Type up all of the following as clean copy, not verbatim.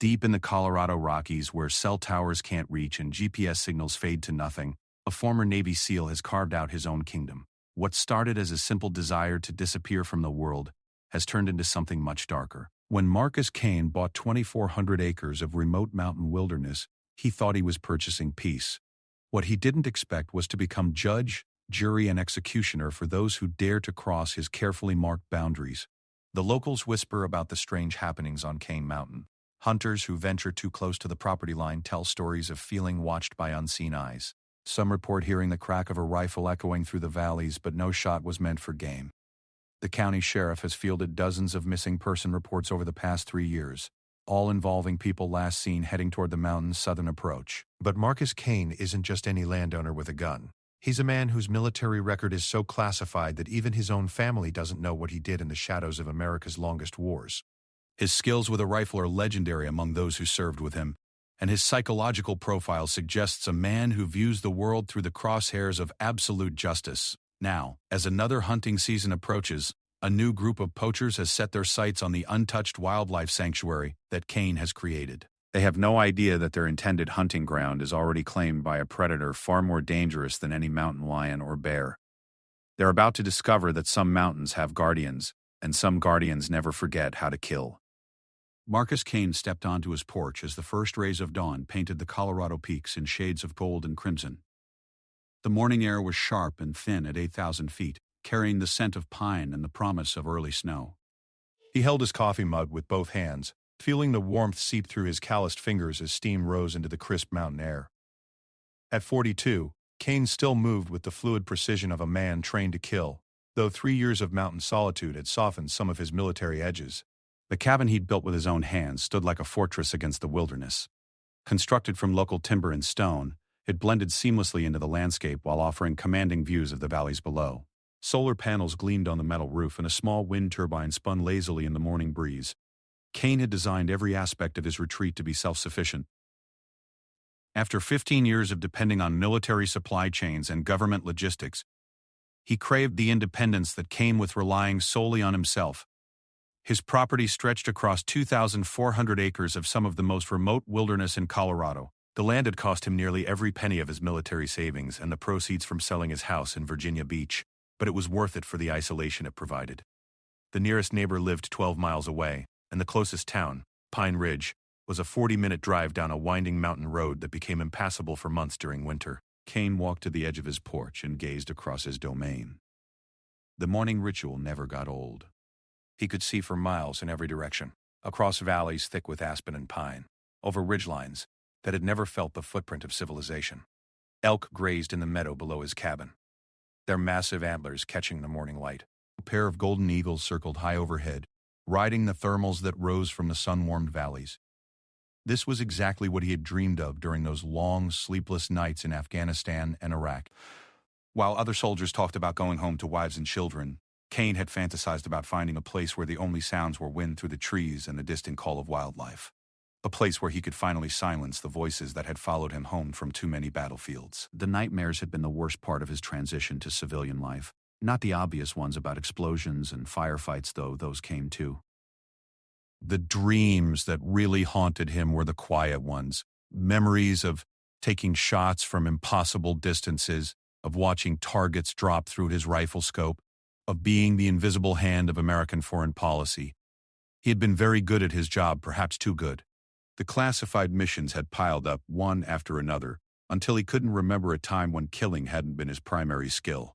Deep in the Colorado Rockies, where cell towers can't reach and GPS signals fade to nothing, a former Navy SEAL has carved out his own kingdom. What started as a simple desire to disappear from the world has turned into something much darker. When Marcus Kane bought 2,400 acres of remote mountain wilderness, he thought he was purchasing peace. What he didn't expect was to become judge, jury, and executioner for those who dare to cross his carefully marked boundaries. The locals whisper about the strange happenings on Kane Mountain. Hunters who venture too close to the property line tell stories of feeling watched by unseen eyes. Some report hearing the crack of a rifle echoing through the valleys, but no shot was meant for game. The county sheriff has fielded dozens of missing person reports over the past 3 years, all involving people last seen heading toward the mountain's southern approach. But Marcus Kane isn't just any landowner with a gun. He's a man whose military record is so classified that even his own family doesn't know what he did in the shadows of America's longest wars. His skills with a rifle are legendary among those who served with him, and his psychological profile suggests a man who views the world through the crosshairs of absolute justice. Now, as another hunting season approaches, a new group of poachers has set their sights on the untouched wildlife sanctuary that Kane has created. They have no idea that their intended hunting ground is already claimed by a predator far more dangerous than any mountain lion or bear. They're about to discover that some mountains have guardians, and some guardians never forget how to kill. Marcus Kane stepped onto his porch as the first rays of dawn painted the Colorado peaks in shades of gold and crimson. The morning air was sharp and thin at 8,000 feet, carrying the scent of pine and the promise of early snow. He held his coffee mug with both hands, feeling the warmth seep through his calloused fingers as steam rose into the crisp mountain air. At 42, Kane still moved with the fluid precision of a man trained to kill, though 3 years of mountain solitude had softened some of his military edges. The cabin he'd built with his own hands stood like a fortress against the wilderness. Constructed from local timber and stone, it blended seamlessly into the landscape while offering commanding views of the valleys below. Solar panels gleamed on the metal roof and a small wind turbine spun lazily in the morning breeze. Kane had designed every aspect of his retreat to be self-sufficient. After 15 years of depending on military supply chains and government logistics, he craved the independence that came with relying solely on himself. His property stretched across 2,400 acres of some of the most remote wilderness in Colorado. The land had cost him nearly every penny of his military savings and the proceeds from selling his house in Virginia Beach, but it was worth it for the isolation it provided. The nearest neighbor lived 12 miles away, and the closest town, Pine Ridge, was a 40-minute drive down a winding mountain road that became impassable for months during winter. Kane walked to the edge of his porch and gazed across his domain. The morning ritual never got old. He could see for miles in every direction, across valleys thick with aspen and pine, over ridgelines that had never felt the footprint of civilization. Elk grazed in the meadow below his cabin, their massive antlers catching the morning light. A pair of golden eagles circled high overhead, riding the thermals that rose from the sun-warmed valleys. This was exactly what he had dreamed of during those long, sleepless nights in Afghanistan and Iraq. While other soldiers talked about going home to wives and children, Kane had fantasized about finding a place where the only sounds were wind through the trees and the distant call of wildlife. A place where he could finally silence the voices that had followed him home from too many battlefields. The nightmares had been the worst part of his transition to civilian life. Not the obvious ones about explosions and firefights, though those came too. The dreams that really haunted him were the quiet ones. Memories of taking shots from impossible distances, of watching targets drop through his rifle scope, of being the invisible hand of American foreign policy. He had been very good at his job, perhaps too good. The classified missions had piled up one after another until he couldn't remember a time when killing hadn't been his primary skill.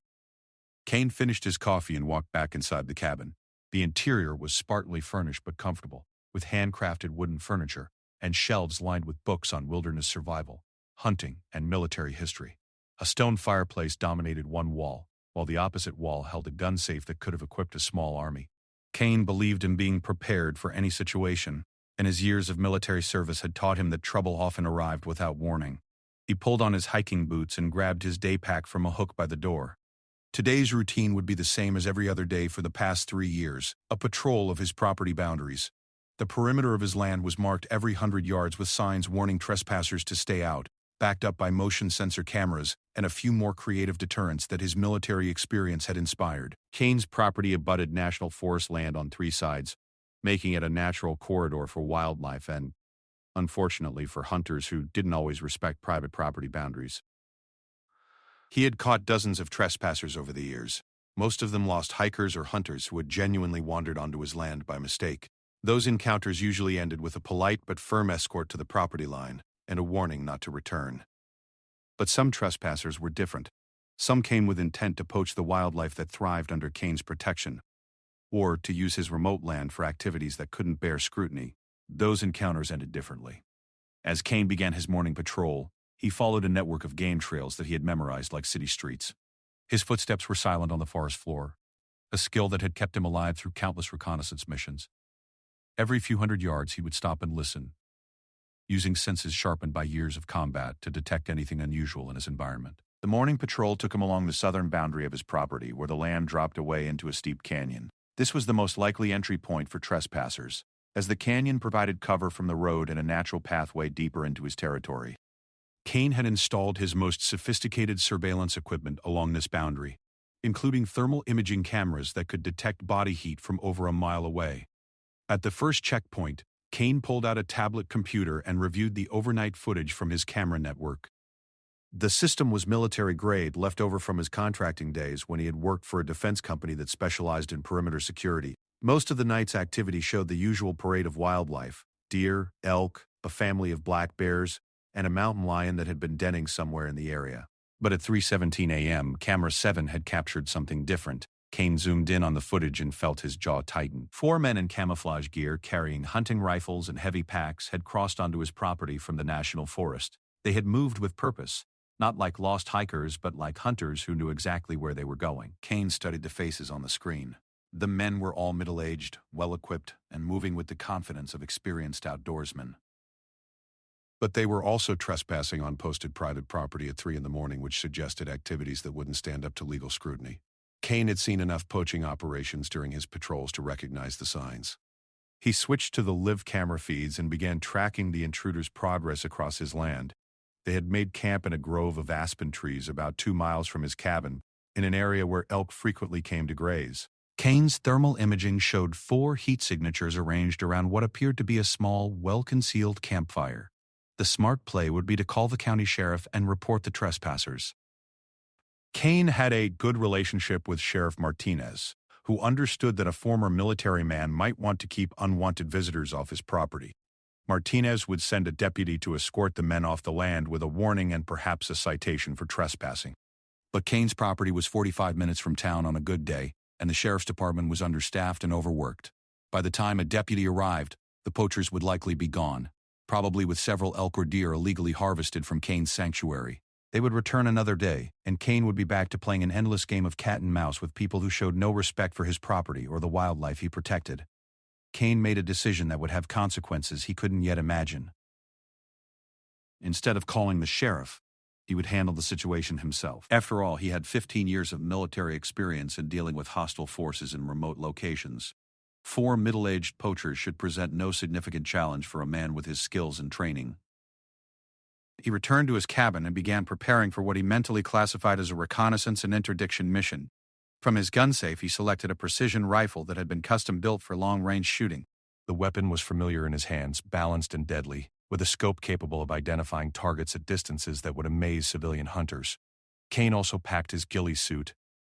Kane finished his coffee and walked back inside the cabin. The interior was spartanly furnished but comfortable, with handcrafted wooden furniture and shelves lined with books on wilderness survival, hunting, and military history. A stone fireplace dominated one wall, while the opposite wall held a gun safe that could have equipped a small army. Kane believed in being prepared for any situation, and his years of military service had taught him that trouble often arrived without warning. He pulled on his hiking boots and grabbed his day pack from a hook by the door. Today's routine would be the same as every other day for the past 3 years, a patrol of his property boundaries. The perimeter of his land was marked every 100 yards with signs warning trespassers to stay out, backed up by motion sensor cameras and a few more creative deterrents that his military experience had inspired. Kane's property abutted national forest land on 3 sides, making it a natural corridor for wildlife and unfortunately for hunters who didn't always respect private property boundaries. He had caught dozens of trespassers over the years, most of them lost hikers or hunters who had genuinely wandered onto his land by mistake. Those encounters usually ended with a polite but firm escort to the property line and a warning not to return. But some trespassers were different. Some came with intent to poach the wildlife that thrived under Kane's protection, or to use his remote land for activities that couldn't bear scrutiny. Those encounters ended differently. As Kane began his morning patrol, he followed a network of game trails that he had memorized like city streets. His footsteps were silent on the forest floor, a skill that had kept him alive through countless reconnaissance missions. Every few hundred yards he would stop and listen, using senses sharpened by years of combat to detect anything unusual in his environment. The morning patrol took him along the southern boundary of his property, where the land dropped away into a steep canyon. This was the most likely entry point for trespassers, as the canyon provided cover from the road and a natural pathway deeper into his territory. Kane had installed his most sophisticated surveillance equipment along this boundary, including thermal imaging cameras that could detect body heat from over a mile away. At the first checkpoint, Kane pulled out a tablet computer and reviewed the overnight footage from his camera network. The system was military-grade, left over from his contracting days when he had worked for a defense company that specialized in perimeter security. Most of the night's activity showed the usual parade of wildlife: deer, elk, a family of black bears, and a mountain lion that had been denning somewhere in the area. But at 3:17 a.m., Camera 7 had captured something different. Kane zoomed in on the footage and felt his jaw tighten. 4 men in camouflage gear carrying hunting rifles and heavy packs had crossed onto his property from the national forest. They had moved with purpose, not like lost hikers but like hunters who knew exactly where they were going. Kane studied the faces on the screen. The men were all middle-aged, well-equipped, and moving with the confidence of experienced outdoorsmen. But they were also trespassing on posted private property at 3 a.m, which suggested activities that wouldn't stand up to legal scrutiny. Kane had seen enough poaching operations during his patrols to recognize the signs. He switched to the live camera feeds and began tracking the intruders' progress across his land. They had made camp in a grove of aspen trees about 2 miles from his cabin, in an area where elk frequently came to graze. Kane's thermal imaging showed 4 heat signatures arranged around what appeared to be a small, well-concealed campfire. The smart play would be to call the county sheriff and report the trespassers. Kane had a good relationship with Sheriff Martinez, who understood that a former military man might want to keep unwanted visitors off his property. Martinez would send a deputy to escort the men off the land with a warning and perhaps a citation for trespassing. But Kane's property was 45 minutes from town on a good day, and the sheriff's department was understaffed and overworked. By the time a deputy arrived, the poachers would likely be gone, probably with several elk or deer illegally harvested from Kane's sanctuary. They would return another day, and Kane would be back to playing an endless game of cat and mouse with people who showed no respect for his property or the wildlife he protected. Kane made a decision that would have consequences he couldn't yet imagine. Instead of calling the sheriff, he would handle the situation himself. After all, he had 15 years of military experience in dealing with hostile forces in remote locations. 4 middle-aged poachers should present no significant challenge for a man with his skills and training. He returned to his cabin and began preparing for what he mentally classified as a reconnaissance and interdiction mission. From his gun safe, he selected a precision rifle that had been custom-built for long-range shooting. The weapon was familiar in his hands, balanced and deadly, with a scope capable of identifying targets at distances that would amaze civilian hunters. Kane also packed his ghillie suit,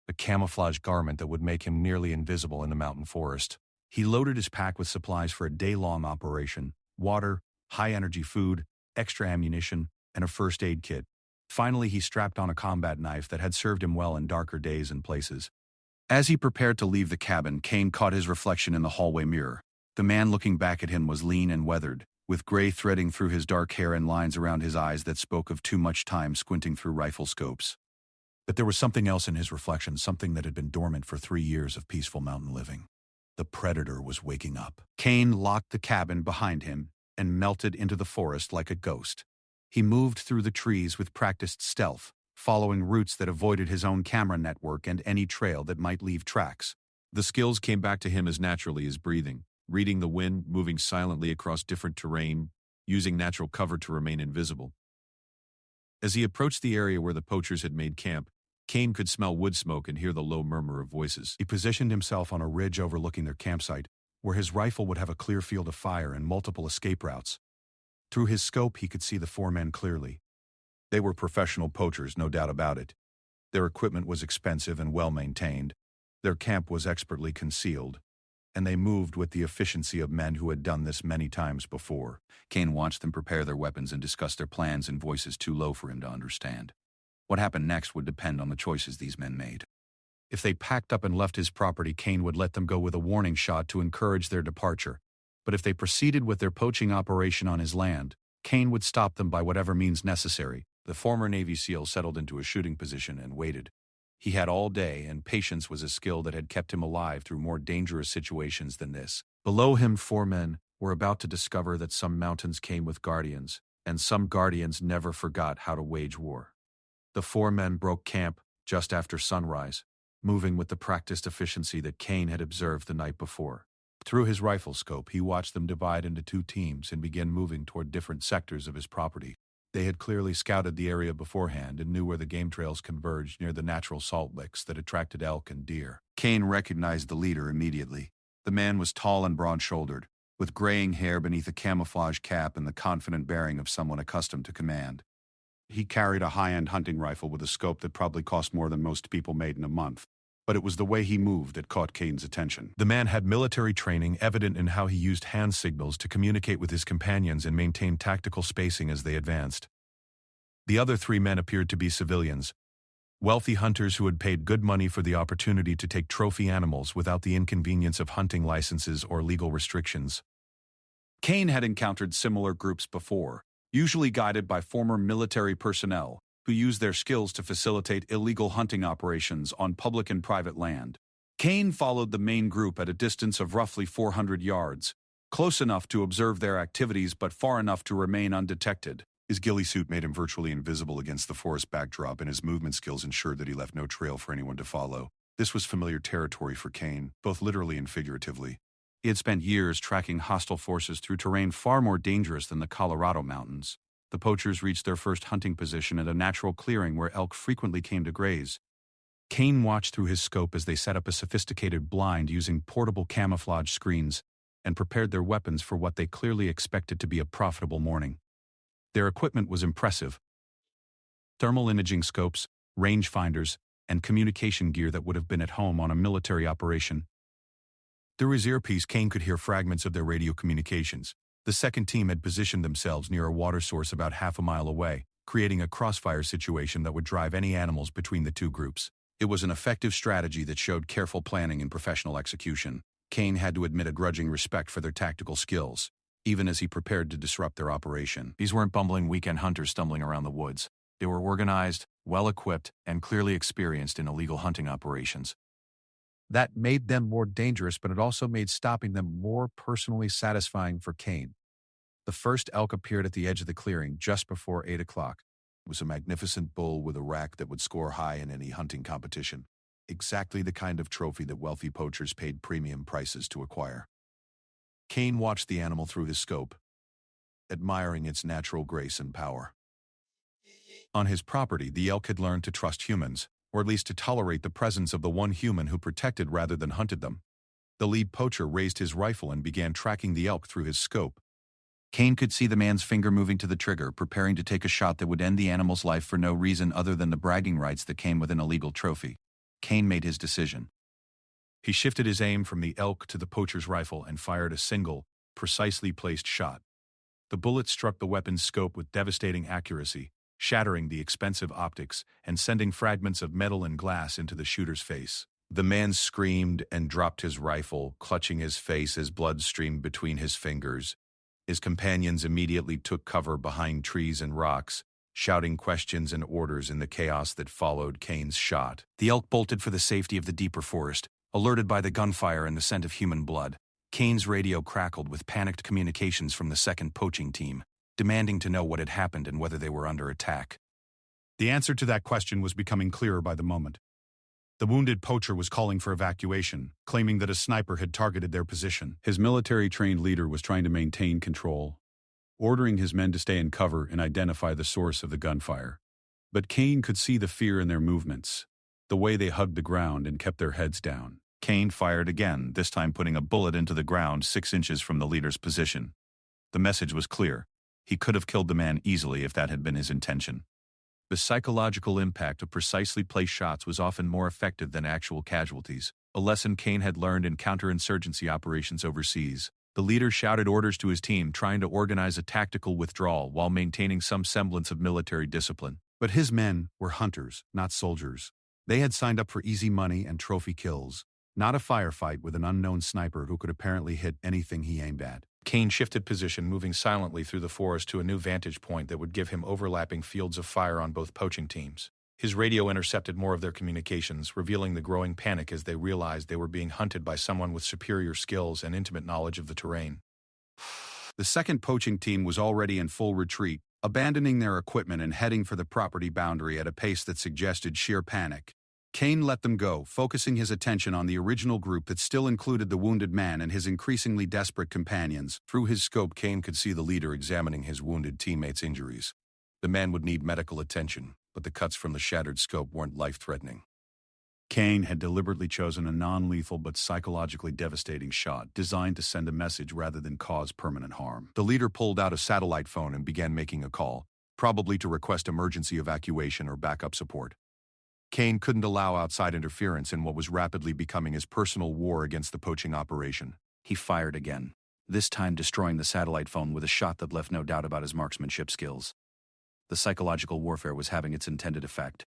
a camouflage garment that would make him nearly invisible in the mountain forest. He loaded his pack with supplies for a day-long operation: water, high-energy food, extra ammunition, and a first aid kit. Finally, he strapped on a combat knife that had served him well in darker days and places. As he prepared to leave the cabin, Kane caught his reflection in the hallway mirror. The man looking back at him was lean and weathered, with gray threading through his dark hair and lines around his eyes that spoke of too much time squinting through rifle scopes. But there was something else in his reflection, something that had been dormant for 3 years of peaceful mountain living. The predator was waking up. Kane locked the cabin behind him and melted into the forest like a ghost. He moved through the trees with practiced stealth, following routes that avoided his own camera network and any trail that might leave tracks. The skills came back to him as naturally as breathing, reading the wind, moving silently across different terrain, using natural cover to remain invisible. As he approached the area where the poachers had made camp, Kane could smell wood smoke and hear the low murmur of voices. He positioned himself on a ridge overlooking their campsite, where his rifle would have a clear field of fire and multiple escape routes. Through his scope, he could see the four men clearly. They were professional poachers, no doubt about it. Their equipment was expensive and well-maintained. Their camp was expertly concealed, and they moved with the efficiency of men who had done this many times before. Kane watched them prepare their weapons and discuss their plans in voices too low for him to understand. What happened next would depend on the choices these men made. If they packed up and left his property, Kane would let them go with a warning shot to encourage their departure. But if they proceeded with their poaching operation on his land, Kane would stop them by whatever means necessary. The former Navy SEAL settled into a shooting position and waited. He had all day, and patience was a skill that had kept him alive through more dangerous situations than this. Below him, four men were about to discover that some mountains came with guardians, and some guardians never forgot how to wage war. The four men broke camp just after sunrise, moving with the practiced efficiency that Kane had observed the night before. Through his rifle scope, he watched them divide into two teams and begin moving toward different sectors of his property. They had clearly scouted the area beforehand and knew where the game trails converged near the natural salt licks that attracted elk and deer. Kane recognized the leader immediately. The man was tall and broad-shouldered, with graying hair beneath a camouflage cap and the confident bearing of someone accustomed to command. He carried a high-end hunting rifle with a scope that probably cost more than most people made in a month. But it was the way he moved that caught Kane's attention. The man had military training evident in how he used hand signals to communicate with his companions and maintain tactical spacing as they advanced. The other three men appeared to be civilians, wealthy hunters who had paid good money for the opportunity to take trophy animals without the inconvenience of hunting licenses or legal restrictions. Kane had encountered similar groups before, usually guided by former military personnel, who used their skills to facilitate illegal hunting operations on public and private land. Kane followed the main group at a distance of roughly 400 yards, close enough to observe their activities but far enough to remain undetected. His ghillie suit made him virtually invisible against the forest backdrop, and his movement skills ensured that he left no trail for anyone to follow. This was familiar territory for Kane, both literally and figuratively. He had spent years tracking hostile forces through terrain far more dangerous than the Colorado mountains. The poachers reached their first hunting position at a natural clearing where elk frequently came to graze. Kane watched through his scope as they set up a sophisticated blind using portable camouflage screens and prepared their weapons for what they clearly expected to be a profitable morning. Their equipment was impressive. Thermal imaging scopes, rangefinders, and communication gear that would have been at home on a military operation. Through his earpiece, Kane could hear fragments of their radio communications. The second team had positioned themselves near a water source about half a mile away, creating a crossfire situation that would drive any animals between the two groups. It was an effective strategy that showed careful planning and professional execution. Kane had to admit a grudging respect for their tactical skills, even as he prepared to disrupt their operation. These weren't bumbling weekend hunters stumbling around the woods. They were organized, well-equipped, and clearly experienced in illegal hunting operations. That made them more dangerous, but it also made stopping them more personally satisfying for Kane. The first elk appeared at the edge of the clearing just before 8 o'clock. It was a magnificent bull with a rack that would score high in any hunting competition. Exactly the kind of trophy that wealthy poachers paid premium prices to acquire. Kane watched the animal through his scope, admiring its natural grace and power. On his property, the elk had learned to trust humans, or at least to tolerate the presence of the one human who protected rather than hunted them. The lead poacher raised his rifle and began tracking the elk through his scope. Kane could see the man's finger moving to the trigger, preparing to take a shot that would end the animal's life for no reason other than the bragging rights that came with an illegal trophy. Kane made his decision. He shifted his aim from the elk to the poacher's rifle and fired a single, precisely placed shot. The bullet struck the weapon's scope with devastating accuracy, shattering the expensive optics and sending fragments of metal and glass into the shooter's face. The man screamed and dropped his rifle, clutching his face as blood streamed between his fingers. His companions immediately took cover behind trees and rocks, shouting questions and orders in the chaos that followed Kane's shot. The elk bolted for the safety of the deeper forest, alerted by the gunfire and the scent of human blood. Kane's radio crackled with panicked communications from the second poaching team, demanding to know what had happened and whether they were under attack. The answer to that question was becoming clearer by the moment. The wounded poacher was calling for evacuation, claiming that a sniper had targeted their position. His military-trained leader was trying to maintain control, ordering his men to stay in cover and identify the source of the gunfire. But Kane could see the fear in their movements, the way they hugged the ground and kept their heads down. Kane fired again, this time putting a bullet into the ground 6 inches from the leader's position. The message was clear. He could have killed the man easily if that had been his intention. The psychological impact of precisely placed shots was often more effective than actual casualties, a lesson Kane had learned in counterinsurgency operations overseas. The leader shouted orders to his team, trying to organize a tactical withdrawal while maintaining some semblance of military discipline. But his men were hunters, not soldiers. They had signed up for easy money and trophy kills, not a firefight with an unknown sniper who could apparently hit anything he aimed at. Kane shifted position, moving silently through the forest to a new vantage point that would give him overlapping fields of fire on both poaching teams. His radio intercepted more of their communications, revealing the growing panic as they realized they were being hunted by someone with superior skills and intimate knowledge of the terrain. The second poaching team was already in full retreat, abandoning their equipment and heading for the property boundary at a pace that suggested sheer panic. Kane let them go, focusing his attention on the original group that still included the wounded man and his increasingly desperate companions. Through his scope, Kane could see the leader examining his wounded teammates' injuries. The man would need medical attention, but the cuts from the shattered scope weren't life-threatening. Kane had deliberately chosen a non-lethal but psychologically devastating shot, designed to send a message rather than cause permanent harm. The leader pulled out a satellite phone and began making a call, probably to request emergency evacuation or backup support. Kane couldn't allow outside interference in what was rapidly becoming his personal war against the poaching operation. He fired again, this time destroying the satellite phone with a shot that left no doubt about his marksmanship skills. The psychological warfare was having its intended effect.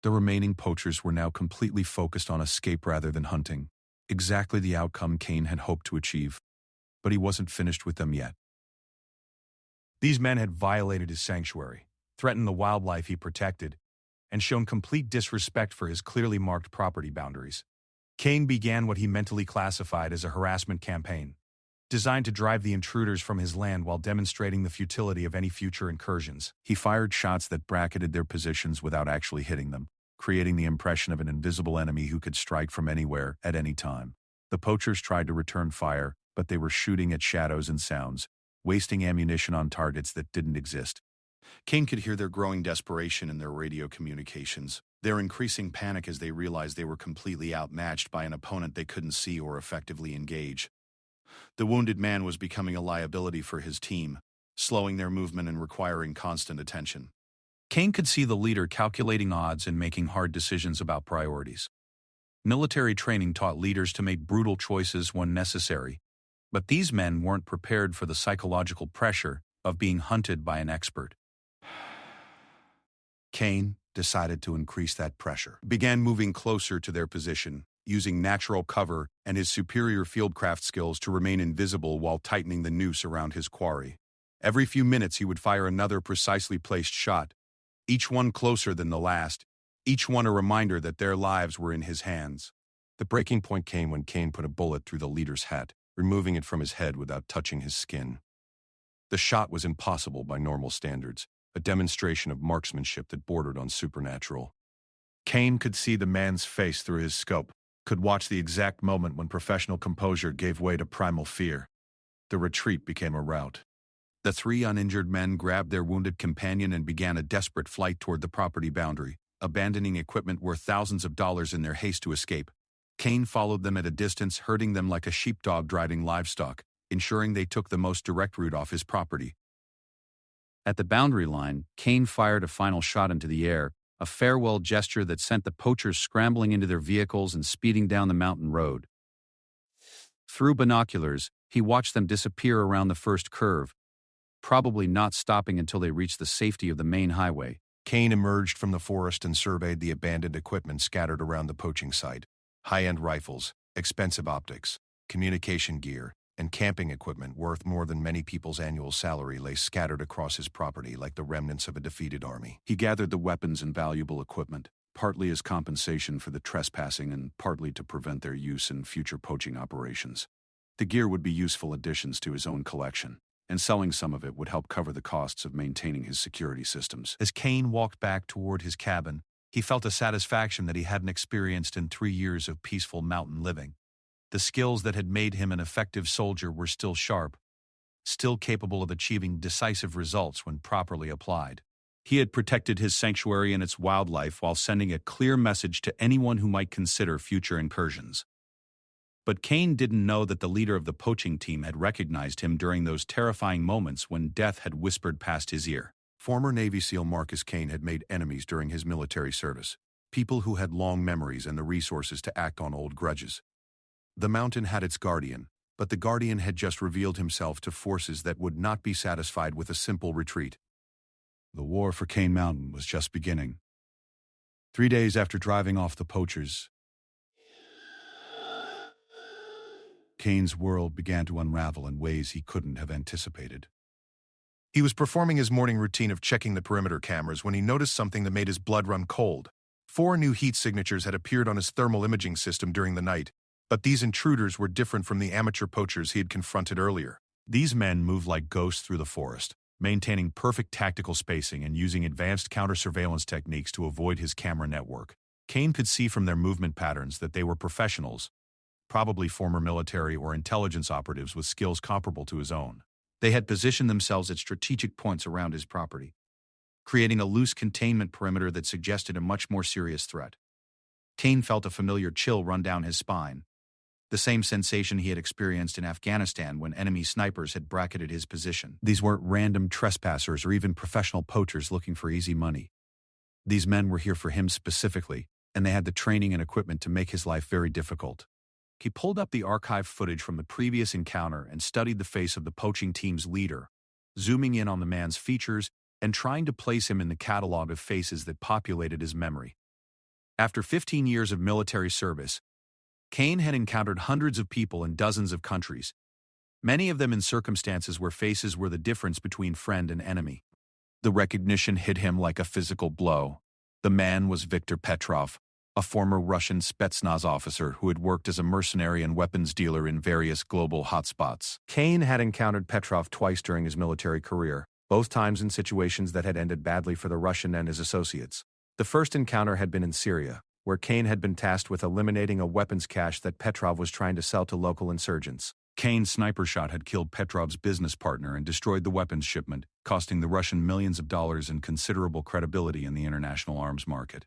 The remaining poachers were now completely focused on escape rather than hunting, exactly the outcome Kane had hoped to achieve. But he wasn't finished with them yet. These men had violated his sanctuary, threatened the wildlife he protected, and shown complete disrespect for his clearly marked property boundaries. Kane began what he mentally classified as a harassment campaign, designed to drive the intruders from his land while demonstrating the futility of any future incursions. He fired shots that bracketed their positions without actually hitting them, creating the impression of an invisible enemy who could strike from anywhere at any time. The poachers tried to return fire, but they were shooting at shadows and sounds, wasting ammunition on targets that didn't exist. Kane could hear their growing desperation in their radio communications, their increasing panic as they realized they were completely outmatched by an opponent they couldn't see or effectively engage. The wounded man was becoming a liability for his team, slowing their movement and requiring constant attention. Kane could see the leader calculating odds and making hard decisions about priorities. Military training taught leaders to make brutal choices when necessary, but these men weren't prepared for the psychological pressure of being hunted by an expert. Kane decided to increase that pressure, began moving closer to their position, using natural cover and his superior fieldcraft skills to remain invisible while tightening the noose around his quarry. Every few minutes he would fire another precisely placed shot, each one closer than the last, each one a reminder that their lives were in his hands. The breaking point came when Kane put a bullet through the leader's hat, removing it from his head without touching his skin. The shot was impossible by normal standards, a demonstration of marksmanship that bordered on supernatural. Kane could see the man's face through his scope, could watch the exact moment when professional composure gave way to primal fear. The retreat became a rout. The three uninjured men grabbed their wounded companion and began a desperate flight toward the property boundary, abandoning equipment worth thousands of dollars in their haste to escape. Kane followed them at a distance, herding them like a sheepdog driving livestock, ensuring they took the most direct route off his property. At the boundary line, Kane fired a final shot into the air, a farewell gesture that sent the poachers scrambling into their vehicles and speeding down the mountain road. Through binoculars, he watched them disappear around the first curve, probably not stopping until they reached the safety of the main highway. Kane emerged from the forest and surveyed the abandoned equipment scattered around the poaching site. High-end rifles, expensive optics, communication gear, and camping equipment worth more than many people's annual salary lay scattered across his property like the remnants of a defeated army. He gathered the weapons and valuable equipment, partly as compensation for the trespassing and partly to prevent their use in future poaching operations. The gear would be useful additions to his own collection, and selling some of it would help cover the costs of maintaining his security systems. As Kane walked back toward his cabin, he felt a satisfaction that he hadn't experienced in 3 years of peaceful mountain living. The skills that had made him an effective soldier were still sharp, still capable of achieving decisive results when properly applied. He had protected his sanctuary and its wildlife while sending a clear message to anyone who might consider future incursions. But Kane didn't know that the leader of the poaching team had recognized him during those terrifying moments when death had whispered past his ear. Former Navy SEAL Marcus Kane had made enemies during his military service, people who had long memories and the resources to act on old grudges. The mountain had its guardian, but the guardian had just revealed himself to forces that would not be satisfied with a simple retreat. The war for Kane Mountain was just beginning. 3 days after driving off the poachers, Kane's world began to unravel in ways he couldn't have anticipated. He was performing his morning routine of checking the perimeter cameras when he noticed something that made his blood run cold. 4 new heat signatures had appeared on his thermal imaging system during the night, but these intruders were different from the amateur poachers he had confronted earlier. These men moved like ghosts through the forest, maintaining perfect tactical spacing and using advanced counter-surveillance techniques to avoid his camera network. Kane could see from their movement patterns that they were professionals, probably former military or intelligence operatives with skills comparable to his own. They had positioned themselves at strategic points around his property, creating a loose containment perimeter that suggested a much more serious threat. Kane felt a familiar chill run down his spine, the same sensation he had experienced in Afghanistan when enemy snipers had bracketed his position. These weren't random trespassers or even professional poachers looking for easy money. These men were here for him specifically, and they had the training and equipment to make his life very difficult. He pulled up the archived footage from the previous encounter and studied the face of the poaching team's leader, zooming in on the man's features and trying to place him in the catalog of faces that populated his memory. After 15 years of military service, Kane had encountered hundreds of people in dozens of countries, many of them in circumstances where faces were the difference between friend and enemy. The recognition hit him like a physical blow. The man was Viktor Petrov, a former Russian Spetsnaz officer who had worked as a mercenary and weapons dealer in various global hotspots. Kane had encountered Petrov twice during his military career, both times in situations that had ended badly for the Russian and his associates. The first encounter had been in Syria, where Kane had been tasked with eliminating a weapons cache that Petrov was trying to sell to local insurgents. Kane's sniper shot had killed Petrov's business partner and destroyed the weapons shipment, costing the Russian millions of dollars and considerable credibility in the international arms market.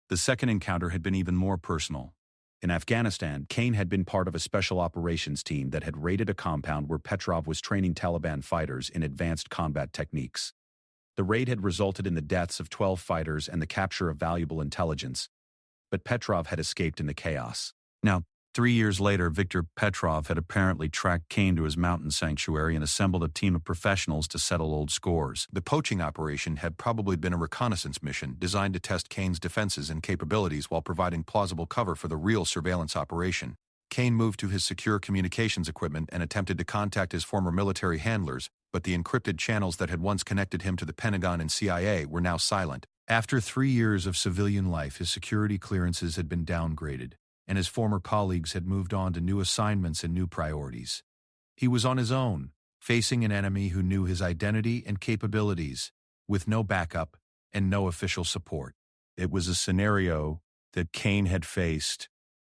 The second encounter had been even more personal. In Afghanistan, Kane had been part of a special operations team that had raided a compound where Petrov was training Taliban fighters in advanced combat techniques. The raid had resulted in the deaths of 12 fighters and the capture of valuable intelligence, but Petrov had escaped in the chaos. Now, 3 years later, Viktor Petrov had apparently tracked Kane to his mountain sanctuary and assembled a team of professionals to settle old scores. The poaching operation had probably been a reconnaissance mission designed to test Kane's defenses and capabilities while providing plausible cover for the real surveillance operation. Kane moved to his secure communications equipment and attempted to contact his former military handlers, but the encrypted channels that had once connected him to the Pentagon and CIA were now silent. After 3 years of civilian life, his security clearances had been downgraded, and his former colleagues had moved on to new assignments and new priorities. He was on his own, facing an enemy who knew his identity and capabilities, with no backup and no official support. It was a scenario that Kane had faced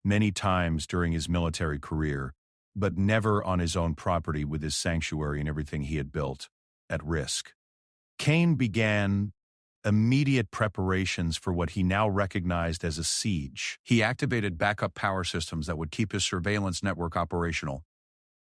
many times during his military career, but never on his own property with his sanctuary and everything he had built at risk. Kane began immediate preparations for what he now recognized as a siege. He activated backup power systems that would keep his surveillance network operational,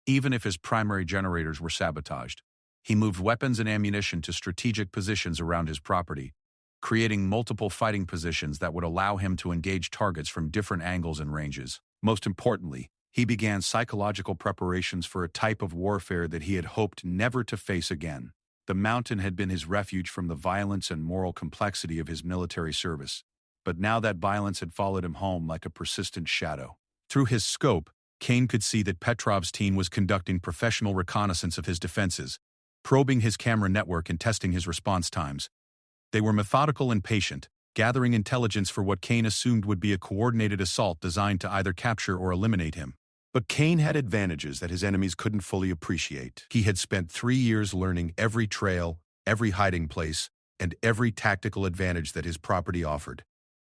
even if his primary generators were sabotaged. He moved weapons and ammunition to strategic positions around his property, creating multiple fighting positions that would allow him to engage targets from different angles and ranges. Most importantly, he began psychological preparations for a type of warfare that he had hoped never to face again. The mountain had been his refuge from the violence and moral complexity of his military service, but now that violence had followed him home like a persistent shadow. Through his scope, Kane could see that Petrov's team was conducting professional reconnaissance of his defenses, probing his camera network and testing his response times. They were methodical and patient, gathering intelligence for what Kane assumed would be a coordinated assault designed to either capture or eliminate him. But Kane had advantages that his enemies couldn't fully appreciate. He had spent 3 years learning every trail, every hiding place, and every tactical advantage that his property offered.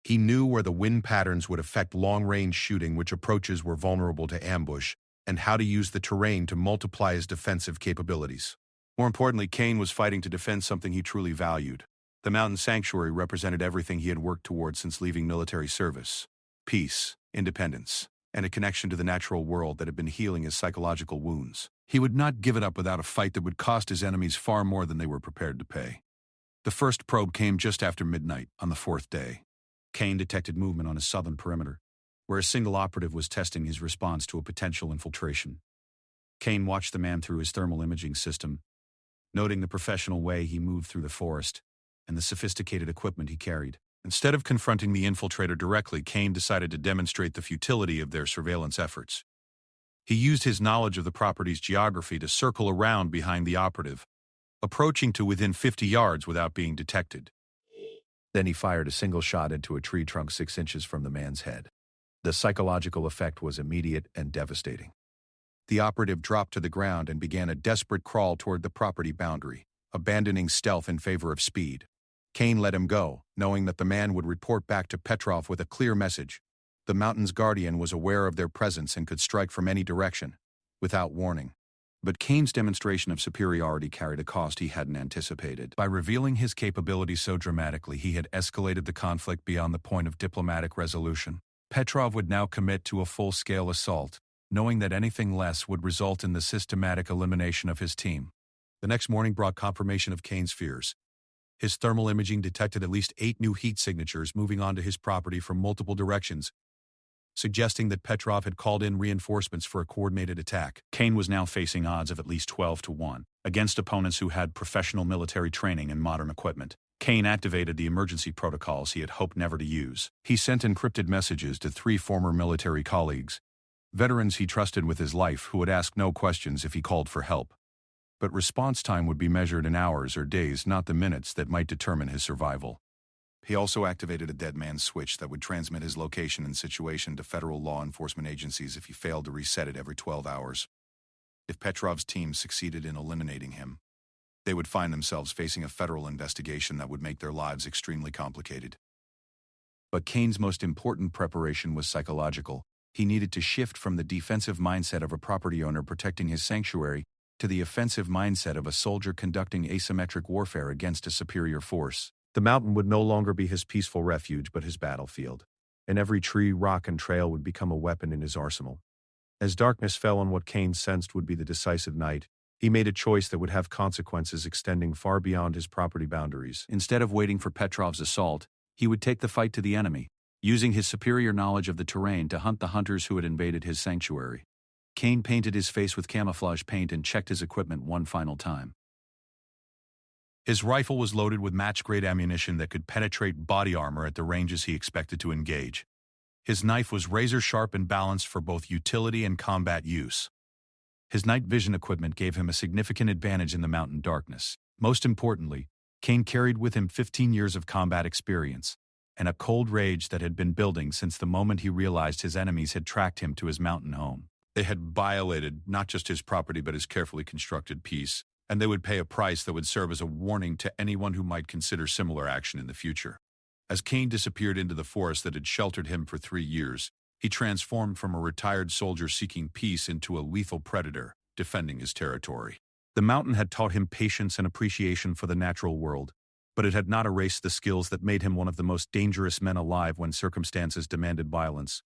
He knew where the wind patterns would affect long-range shooting, which approaches were vulnerable to ambush, and how to use the terrain to multiply his defensive capabilities. More importantly, Kane was fighting to defend something he truly valued. The mountain sanctuary represented everything he had worked towards since leaving military service: peace, independence, and a connection to the natural world that had been healing his psychological wounds. He would not give it up without a fight that would cost his enemies far more than they were prepared to pay. The first probe came just after midnight on the fourth day. Kane detected movement on his southern perimeter, where a single operative was testing his response to a potential infiltration. Kane watched the man through his thermal imaging system, noting the professional way he moved through the forest and the sophisticated equipment he carried. Instead of confronting the infiltrator directly, Kane decided to demonstrate the futility of their surveillance efforts. He used his knowledge of the property's geography to circle around behind the operative, approaching to within 50 yards without being detected. Then he fired a single shot into a tree trunk 6 inches from the man's head. The psychological effect was immediate and devastating. The operative dropped to the ground and began a desperate crawl toward the property boundary, abandoning stealth in favor of speed. Kane let him go, knowing that the man would report back to Petrov with a clear message. The mountain's guardian was aware of their presence and could strike from any direction, without warning. But Kane's demonstration of superiority carried a cost he hadn't anticipated. By revealing his capabilities so dramatically, he had escalated the conflict beyond the point of diplomatic resolution. Petrov would now commit to a full-scale assault, knowing that anything less would result in the systematic elimination of his team. The next morning brought confirmation of Kane's fears. His thermal imaging detected at least 8 new heat signatures moving onto his property from multiple directions, suggesting that Petrov had called in reinforcements for a coordinated attack. Kane was now facing odds of at least 12-1 against opponents who had professional military training and modern equipment. Kane activated the emergency protocols he had hoped never to use. He sent encrypted messages to 3 former military colleagues, veterans he trusted with his life who would ask no questions if he called for help. But response time would be measured in hours or days, not the minutes that might determine his survival. He also activated a dead man's switch that would transmit his location and situation to federal law enforcement agencies if he failed to reset it every 12 hours. If Petrov's team succeeded in eliminating him, they would find themselves facing a federal investigation that would make their lives extremely complicated. But Kane's most important preparation was psychological. He needed to shift from the defensive mindset of a property owner protecting his sanctuary to the offensive mindset of a soldier conducting asymmetric warfare against a superior force. The mountain would no longer be his peaceful refuge but his battlefield, and every tree, rock, and trail would become a weapon in his arsenal. As darkness fell on what Kane sensed would be the decisive night, he made a choice that would have consequences extending far beyond his property boundaries. Instead of waiting for Petrov's assault, he would take the fight to the enemy, using his superior knowledge of the terrain to hunt the hunters who had invaded his sanctuary. Kane painted his face with camouflage paint and checked his equipment one final time. His rifle was loaded with match-grade ammunition that could penetrate body armor at the ranges he expected to engage. His knife was razor-sharp and balanced for both utility and combat use. His night vision equipment gave him a significant advantage in the mountain darkness. Most importantly, Kane carried with him 15 years of combat experience and a cold rage that had been building since the moment he realized his enemies had tracked him to his mountain home. They had violated not just his property but his carefully constructed peace, and they would pay a price that would serve as a warning to anyone who might consider similar action in the future. As Kane disappeared into the forest that had sheltered him for 3 years, he transformed from a retired soldier seeking peace into a lethal predator, defending his territory. The mountain had taught him patience and appreciation for the natural world, but it had not erased the skills that made him one of the most dangerous men alive when circumstances demanded violence.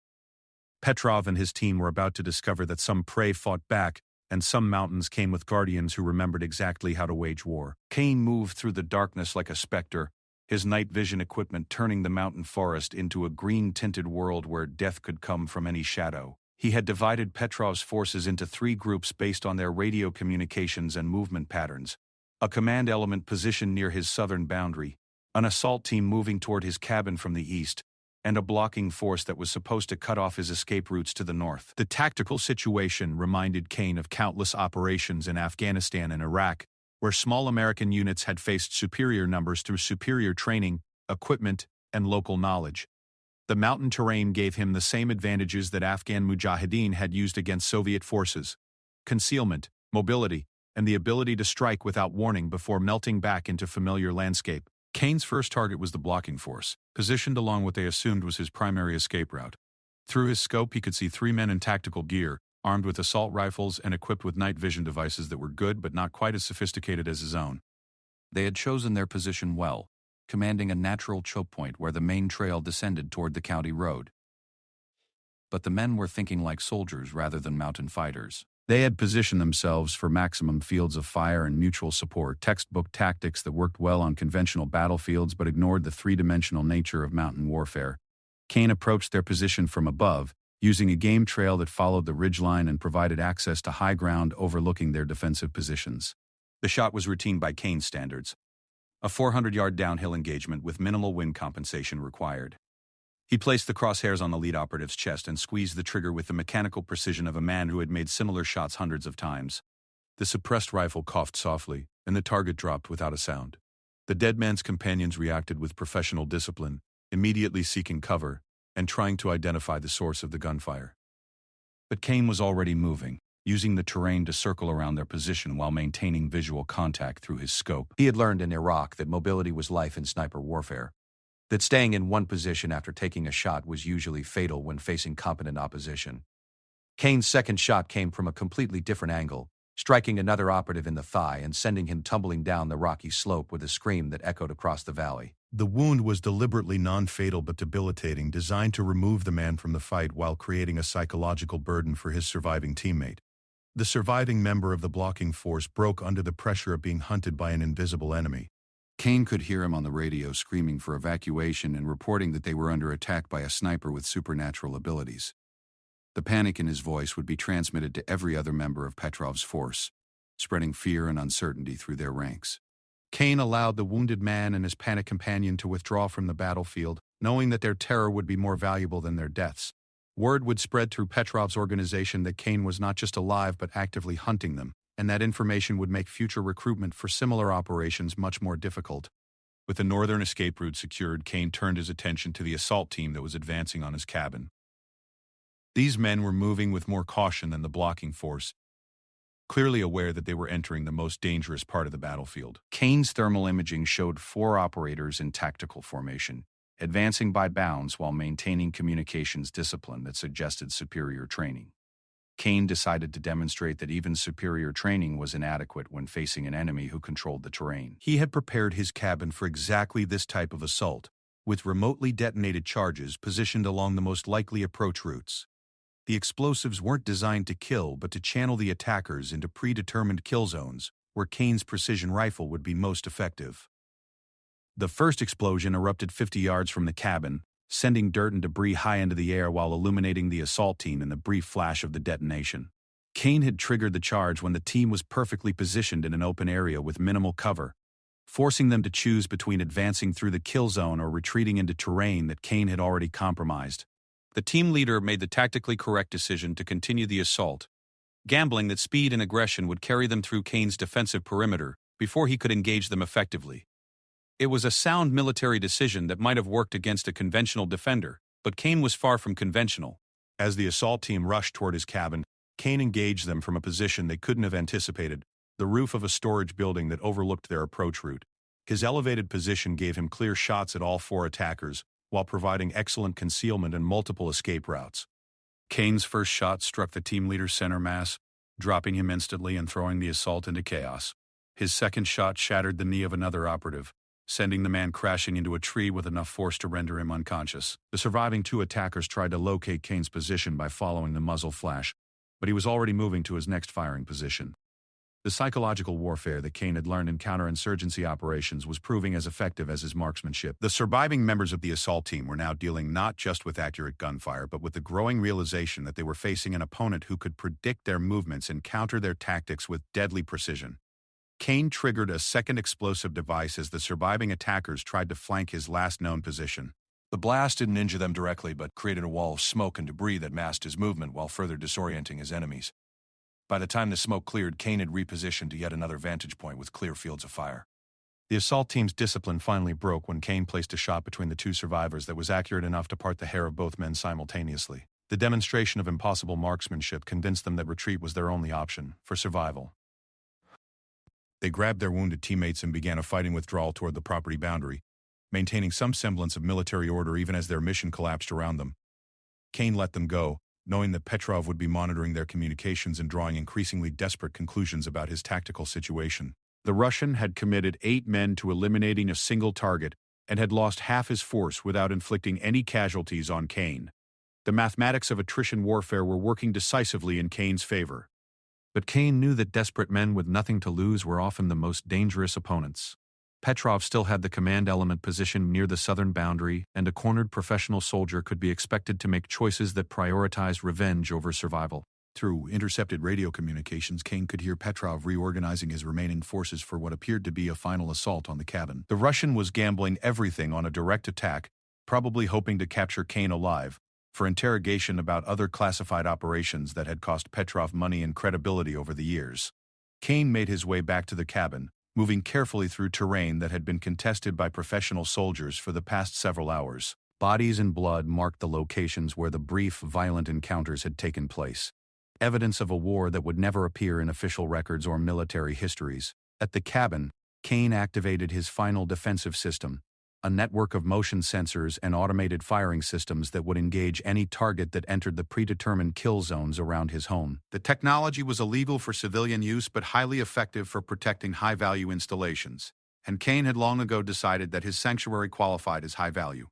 Petrov and his team were about to discover that some prey fought back, and some mountains came with guardians who remembered exactly how to wage war. Kane moved through the darkness like a specter, his night vision equipment turning the mountain forest into a green-tinted world where death could come from any shadow. He had divided Petrov's forces into 3 groups based on their radio communications and movement patterns: a command element positioned near his southern boundary, an assault team moving toward his cabin from the east, and a blocking force that was supposed to cut off his escape routes to the north. The tactical situation reminded Kane of countless operations in Afghanistan and Iraq, where small American units had faced superior numbers through superior training, equipment, and local knowledge. The mountain terrain gave him the same advantages that Afghan mujahideen had used against Soviet forces: concealment, mobility, and the ability to strike without warning before melting back into familiar landscape. Kane's first target was the blocking force, positioned along what they assumed was his primary escape route. Through his scope, he could see 3 men in tactical gear, armed with assault rifles and equipped with night vision devices that were good but not quite as sophisticated as his own. They had chosen their position well, commanding a natural choke point where the main trail descended toward the county road. but the men were thinking like soldiers rather than mountain fighters. They had positioned themselves for maximum fields of fire and mutual support, textbook tactics that worked well on conventional battlefields but ignored the three-dimensional nature of mountain warfare. Kane approached their position from above, using a game trail that followed the ridgeline and provided access to high ground overlooking their defensive positions. The shot was routine by Kane's standards, a 400-yard downhill engagement with minimal wind compensation required. He placed the crosshairs on the lead operative's chest and squeezed the trigger with the mechanical precision of a man who had made similar shots hundreds of times. The suppressed rifle coughed softly, and the target dropped without a sound. The dead man's companions reacted with professional discipline, immediately seeking cover and trying to identify the source of the gunfire. But Kane was already moving, using the terrain to circle around their position while maintaining visual contact through his scope. He had learned in Iraq that mobility was life in sniper warfare, that staying in one position after taking a shot was usually fatal when facing competent opposition. Kane's second shot came from a completely different angle, striking another operative in the thigh and sending him tumbling down the rocky slope with a scream that echoed across the valley. The wound was deliberately non-fatal but debilitating, designed to remove the man from the fight while creating a psychological burden for his surviving teammate. The surviving member of the blocking force broke under the pressure of being hunted by an invisible enemy. Kane could hear him on the radio screaming for evacuation and reporting that they were under attack by a sniper with supernatural abilities. The panic in his voice would be transmitted to every other member of Petrov's force, spreading fear and uncertainty through their ranks. Kane allowed the wounded man and his panicked companion to withdraw from the battlefield, knowing that their terror would be more valuable than their deaths. Word would spread through Petrov's organization that Kane was not just alive but actively hunting them, and that information would make future recruitment for similar operations much more difficult. With the northern escape route secured, Kane turned his attention to the assault team that was advancing on his cabin. These men were moving with more caution than the blocking force, clearly aware that they were entering the most dangerous part of the battlefield. Kane's thermal imaging showed 4 operators in tactical formation, advancing by bounds while maintaining communications discipline that suggested superior training. Kane decided to demonstrate that even superior training was inadequate when facing an enemy who controlled the terrain. He had prepared his cabin for exactly this type of assault, with remotely detonated charges positioned along the most likely approach routes. The explosives weren't designed to kill but to channel the attackers into predetermined kill zones, where Kane's precision rifle would be most effective. The first explosion erupted 50 yards from the cabin, sending dirt and debris high into the air while illuminating the assault team in the brief flash of the detonation. Kane had triggered the charge when the team was perfectly positioned in an open area with minimal cover, forcing them to choose between advancing through the kill zone or retreating into terrain that Kane had already compromised. The team leader made the tactically correct decision to continue the assault, gambling that speed and aggression would carry them through Kane's defensive perimeter before he could engage them effectively. It was a sound military decision that might have worked against a conventional defender, but Kane was far from conventional. As the assault team rushed toward his cabin, Kane engaged them from a position they couldn't have anticipated, the roof of a storage building that overlooked their approach route. His elevated position gave him clear shots at all 4 attackers, while providing excellent concealment and multiple escape routes. Kane's first shot struck the team leader's center mass, dropping him instantly and throwing the assault into chaos. His second shot shattered the knee of another operative, sending the man crashing into a tree with enough force to render him unconscious. The surviving 2 attackers tried to locate Kane's position by following the muzzle flash, but he was already moving to his next firing position. The psychological warfare that Kane had learned in counterinsurgency operations was proving as effective as his marksmanship. The surviving members of the assault team were now dealing not just with accurate gunfire but with the growing realization that they were facing an opponent who could predict their movements and counter their tactics with deadly precision. Kane triggered a second explosive device as the surviving attackers tried to flank his last known position. The blast didn't injure them directly but created a wall of smoke and debris that masked his movement while further disorienting his enemies. By the time the smoke cleared, Kane had repositioned to yet another vantage point with clear fields of fire. The assault team's discipline finally broke when Kane placed a shot between the 2 survivors that was accurate enough to part the hair of both men simultaneously. The demonstration of impossible marksmanship convinced them that retreat was their only option for survival. They grabbed their wounded teammates and began a fighting withdrawal toward the property boundary, maintaining some semblance of military order even as their mission collapsed around them. Kane let them go, knowing that Petrov would be monitoring their communications and drawing increasingly desperate conclusions about his tactical situation. The Russian had committed 8 men to eliminating a single target and had lost half his force without inflicting any casualties on Kane. The mathematics of attrition warfare were working decisively in Kane's favor. But Kane knew that desperate men with nothing to lose were often the most dangerous opponents. Petrov still had the command element positioned near the southern boundary, and a cornered professional soldier could be expected to make choices that prioritized revenge over survival. Through intercepted radio communications, Kane could hear Petrov reorganizing his remaining forces for what appeared to be a final assault on the cabin. The Russian was gambling everything on a direct attack, probably hoping to capture Kane alive, for interrogation about other classified operations that had cost Petrov money and credibility over the years. Kane made his way back to the cabin, moving carefully through terrain that had been contested by professional soldiers for the past several hours. Bodies and blood marked the locations where the brief, violent encounters had taken place. Evidence of a war that would never appear in official records or military histories. At the cabin, Kane activated his final defensive system, a network of motion sensors and automated firing systems that would engage any target that entered the predetermined kill zones around his home. The technology was illegal for civilian use but highly effective for protecting high-value installations, and Kane had long ago decided that his sanctuary qualified as high value.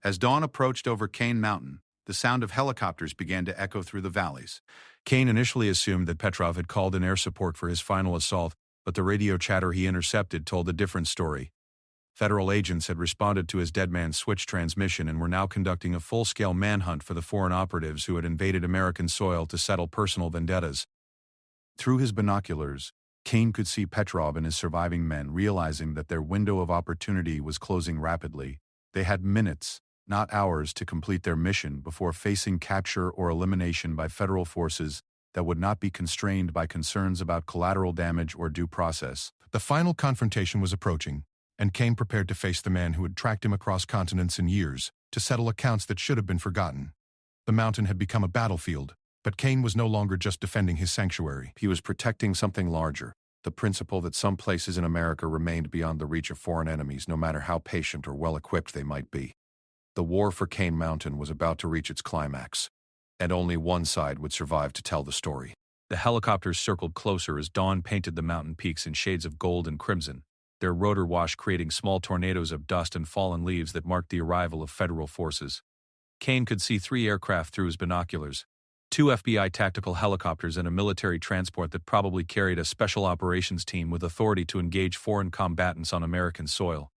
As dawn approached over Kane Mountain, the sound of helicopters began to echo through the valleys. Kane initially assumed that Petrov had called in air support for his final assault, but the radio chatter he intercepted told a different story. Federal agents had responded to his dead man's switch transmission and were now conducting a full-scale manhunt for the foreign operatives who had invaded American soil to settle personal vendettas. Through his binoculars, Kane could see Petrov and his surviving men realizing that their window of opportunity was closing rapidly. They had minutes, not hours, to complete their mission before facing capture or elimination by federal forces that would not be constrained by concerns about collateral damage or due process. The final confrontation was approaching, and Kane prepared to face the man who had tracked him across continents in years, to settle accounts that should have been forgotten. The mountain had become a battlefield, but Kane was no longer just defending his sanctuary. He was protecting something larger, the principle that some places in America remained beyond the reach of foreign enemies, no matter how patient or well-equipped they might be. The war for Kane Mountain was about to reach its climax, and only one side would survive to tell the story. The helicopters circled closer as dawn painted the mountain peaks in shades of gold and crimson, their rotor wash creating small tornadoes of dust and fallen leaves that marked the arrival of federal forces. Kane could see 3 aircraft through his binoculars, 2 FBI tactical helicopters and a military transport that probably carried a special operations team with authority to engage foreign combatants on American soil.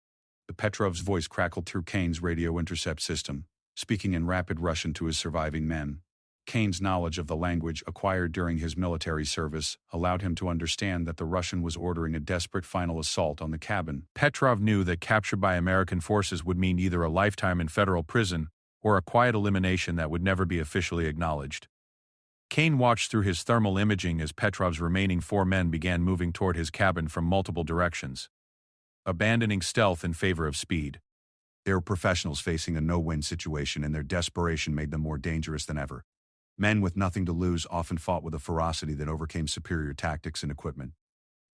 Petrov's voice crackled through Kane's radio intercept system, speaking in rapid Russian to his surviving men. Kane's knowledge of the language acquired during his military service allowed him to understand that the Russian was ordering a desperate final assault on the cabin. Petrov knew that capture by American forces would mean either a lifetime in federal prison or a quiet elimination that would never be officially acknowledged. Kane watched through his thermal imaging as Petrov's remaining 4 men began moving toward his cabin from multiple directions, abandoning stealth in favor of speed. They were professionals facing a no-win situation, and their desperation made them more dangerous than ever. Men with nothing to lose often fought with a ferocity that overcame superior tactics and equipment.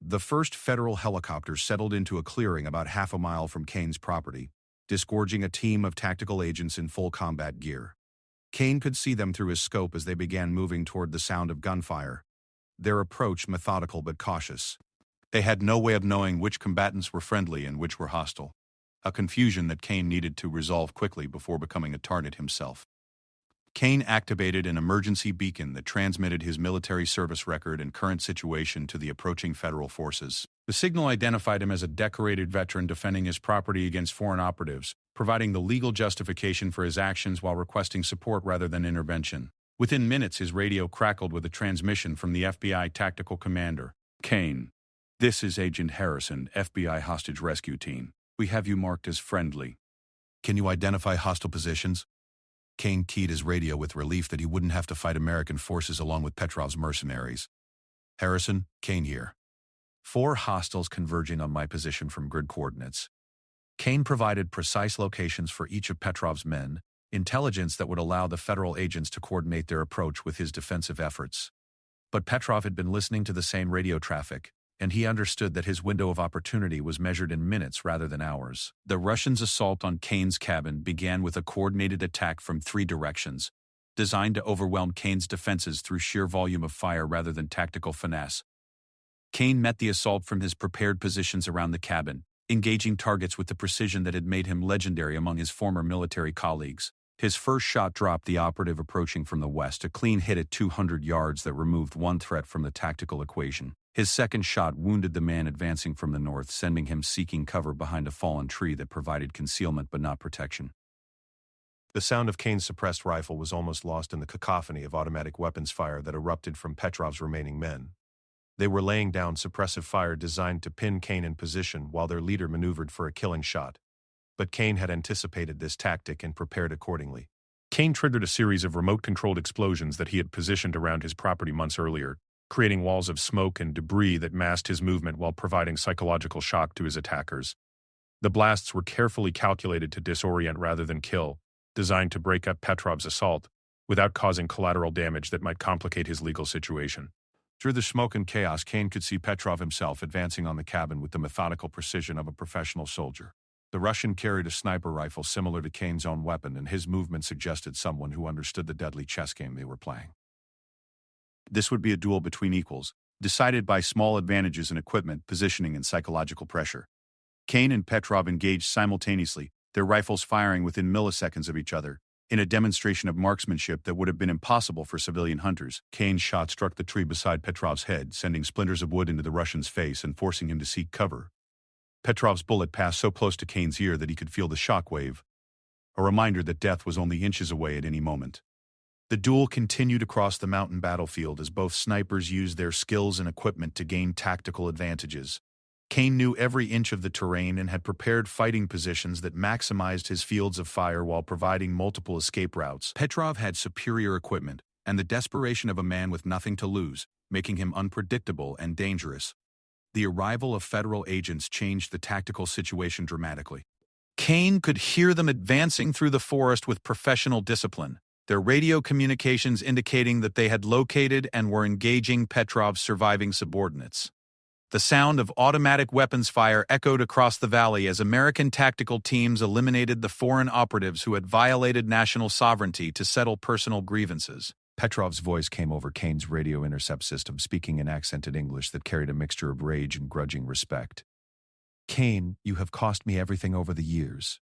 The first federal helicopter settled into a clearing about half a mile from Kane's property, disgorging a team of tactical agents in full combat gear. Kane could see them through his scope as they began moving toward the sound of gunfire, their approach methodical but cautious. They had no way of knowing which combatants were friendly and which were hostile, a confusion that Kane needed to resolve quickly before becoming a target himself. Kane activated an emergency beacon that transmitted his military service record and current situation to the approaching federal forces. The signal identified him as a decorated veteran defending his property against foreign operatives, providing the legal justification for his actions while requesting support rather than intervention. Within minutes, his radio crackled with a transmission from the FBI tactical commander. "Kane, this is Agent Harrison, FBI hostage rescue team. We have you marked as friendly. Can you identify hostile positions?" Kane keyed his radio with relief that he wouldn't have to fight American forces along with Petrov's mercenaries. "Harrison, Kane here. 4 hostiles converging on my position from grid coordinates." Kane provided precise locations for each of Petrov's men, intelligence that would allow the federal agents to coordinate their approach with his defensive efforts. But Petrov had been listening to the same radio traffic, and he understood that his window of opportunity was measured in minutes rather than hours. The Russians' assault on Kane's cabin began with a coordinated attack from 3 directions, designed to overwhelm Kane's defenses through sheer volume of fire rather than tactical finesse. Kane met the assault from his prepared positions around the cabin, engaging targets with the precision that had made him legendary among his former military colleagues. His first shot dropped the operative approaching from the west, a clean hit at 200 yards that removed one threat from the tactical equation. His second shot wounded the man advancing from the north, sending him seeking cover behind a fallen tree that provided concealment but not protection. The sound of Kane's suppressed rifle was almost lost in the cacophony of automatic weapons fire that erupted from Petrov's remaining men. They were laying down suppressive fire designed to pin Kane in position while their leader maneuvered for a killing shot. But Kane had anticipated this tactic and prepared accordingly. Kane triggered a series of remote-controlled explosions that he had positioned around his property months earlier, creating walls of smoke and debris that masked his movement while providing psychological shock to his attackers. The blasts were carefully calculated to disorient rather than kill, designed to break up Petrov's assault, without causing collateral damage that might complicate his legal situation. Through the smoke and chaos, Kane could see Petrov himself advancing on the cabin with the methodical precision of a professional soldier. The Russian carried a sniper rifle similar to Kane's own weapon, and his movement suggested someone who understood the deadly chess game they were playing. This would be a duel between equals, decided by small advantages in equipment, positioning, and psychological pressure. Kane and Petrov engaged simultaneously, their rifles firing within milliseconds of each other, in a demonstration of marksmanship that would have been impossible for civilian hunters. Kane's shot struck the tree beside Petrov's head, sending splinters of wood into the Russian's face and forcing him to seek cover. Petrov's bullet passed so close to Kane's ear that he could feel the shockwave, a reminder that death was only inches away at any moment. The duel continued across the mountain battlefield as both snipers used their skills and equipment to gain tactical advantages. Kane knew every inch of the terrain and had prepared fighting positions that maximized his fields of fire while providing multiple escape routes. Petrov had superior equipment and the desperation of a man with nothing to lose, making him unpredictable and dangerous. The arrival of federal agents changed the tactical situation dramatically. Kane could hear them advancing through the forest with professional discipline, their radio communications indicating that they had located and were engaging Petrov's surviving subordinates. The sound of automatic weapons fire echoed across the valley as American tactical teams eliminated the foreign operatives who had violated national sovereignty to settle personal grievances. Petrov's voice came over Kane's radio intercept system, speaking in accented English that carried a mixture of rage and grudging respect. "Kane, you have cost me everything over the years.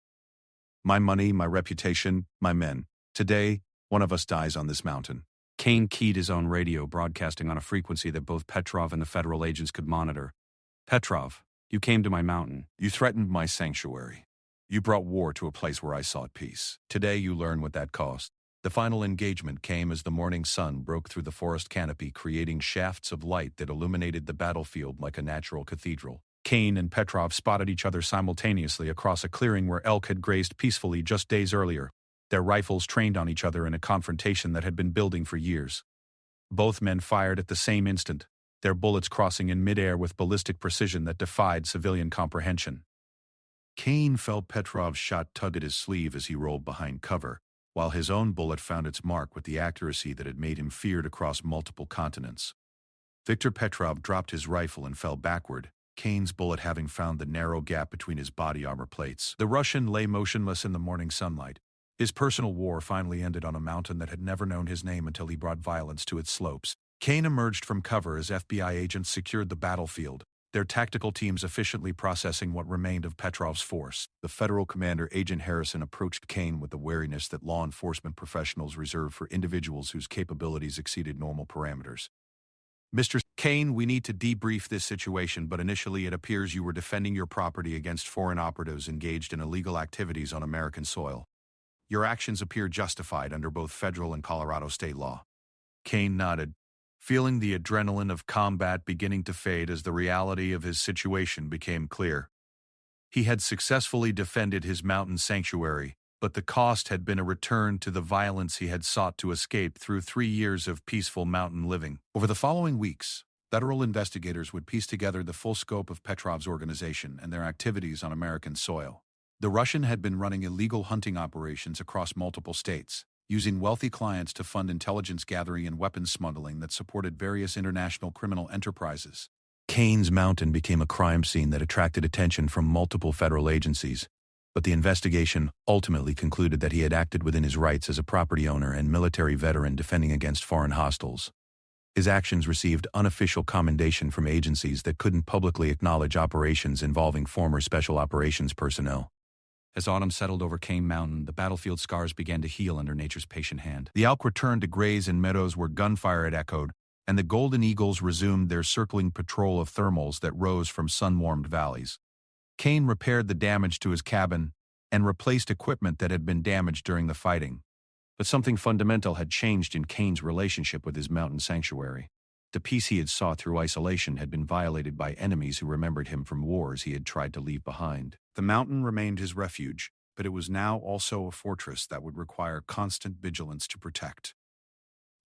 My money, my reputation, my men. Today, one of us dies on this mountain." Kane keyed his own radio, broadcasting on a frequency that both Petrov and the federal agents could monitor. "Petrov, you came to my mountain. You threatened my sanctuary. You brought war to a place where I sought peace. Today you learn what that cost." The final engagement came as the morning sun broke through the forest canopy, creating shafts of light that illuminated the battlefield like a natural cathedral. Kane and Petrov spotted each other simultaneously across a clearing where elk had grazed peacefully just days earlier, their rifles trained on each other in a confrontation that had been building for years. Both men fired at the same instant, their bullets crossing in midair with ballistic precision that defied civilian comprehension. Kane felt Petrov's shot tug at his sleeve as he rolled behind cover, while his own bullet found its mark with the accuracy that had made him feared across multiple continents. Viktor Petrov dropped his rifle and fell backward, Kane's bullet having found the narrow gap between his body armor plates. The Russian lay motionless in the morning sunlight. His personal war finally ended on a mountain that had never known his name until he brought violence to its slopes. Kane emerged from cover as FBI agents secured the battlefield, their tactical teams efficiently processing what remained of Petrov's force. The federal commander, Agent Harrison, approached Kane with the wariness that law enforcement professionals reserve for individuals whose capabilities exceeded normal parameters. "Mr. Kane, we need to debrief this situation, but initially it appears you were defending your property against foreign operatives engaged in illegal activities on American soil. Your actions appear justified under both federal and Colorado state law." Kane nodded, feeling the adrenaline of combat beginning to fade as the reality of his situation became clear. He had successfully defended his mountain sanctuary, but the cost had been a return to the violence he had sought to escape through 3 years of peaceful mountain living. Over the following weeks, federal investigators would piece together the full scope of Petrov's organization and their activities on American soil. The Russian had been running illegal hunting operations across multiple states, using wealthy clients to fund intelligence gathering and weapons smuggling that supported various international criminal enterprises. Kane's mountain became a crime scene that attracted attention from multiple federal agencies, but the investigation ultimately concluded that he had acted within his rights as a property owner and military veteran defending against foreign hostiles. His actions received unofficial commendation from agencies that couldn't publicly acknowledge operations involving former special operations personnel. As autumn settled over Cane Mountain, the battlefield scars began to heal under nature's patient hand. The elk returned to graze in meadows where gunfire had echoed, and the golden eagles resumed their circling patrol of thermals that rose from sun-warmed valleys. Cane repaired the damage to his cabin and replaced equipment that had been damaged during the fighting. But something fundamental had changed in Cane's relationship with his mountain sanctuary. The peace he had sought through isolation had been violated by enemies who remembered him from wars he had tried to leave behind. The mountain remained his refuge, but it was now also a fortress that would require constant vigilance to protect.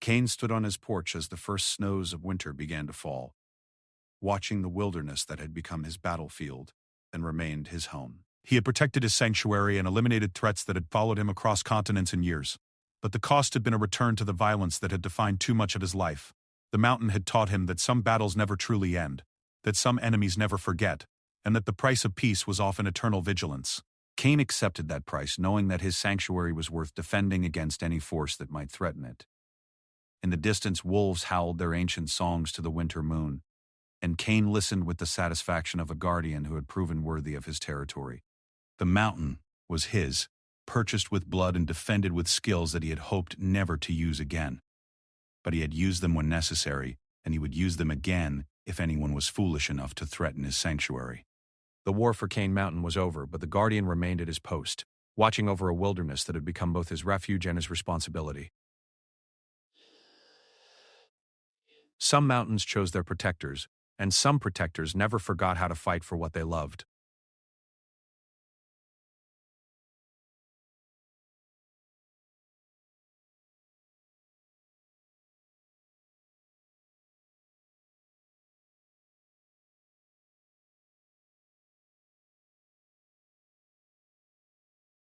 Cane stood on his porch as the first snows of winter began to fall, watching the wilderness that had become his battlefield and remained his home. He had protected his sanctuary and eliminated threats that had followed him across continents and years. But the cost had been a return to the violence that had defined too much of his life. The mountain had taught him that some battles never truly end, that some enemies never forget, and that the price of peace was often eternal vigilance. Cane accepted that price, knowing that his sanctuary was worth defending against any force that might threaten it. In the distance, wolves howled their ancient songs to the winter moon, and Cane listened with the satisfaction of a guardian who had proven worthy of his territory. The mountain was his, purchased with blood and defended with skills that he had hoped never to use again. But he had used them when necessary, and he would use them again if anyone was foolish enough to threaten his sanctuary. The war for Cane Mountain was over, but the guardian remained at his post, watching over a wilderness that had become both his refuge and his responsibility. Some mountains chose their protectors, and some protectors never forgot how to fight for what they loved.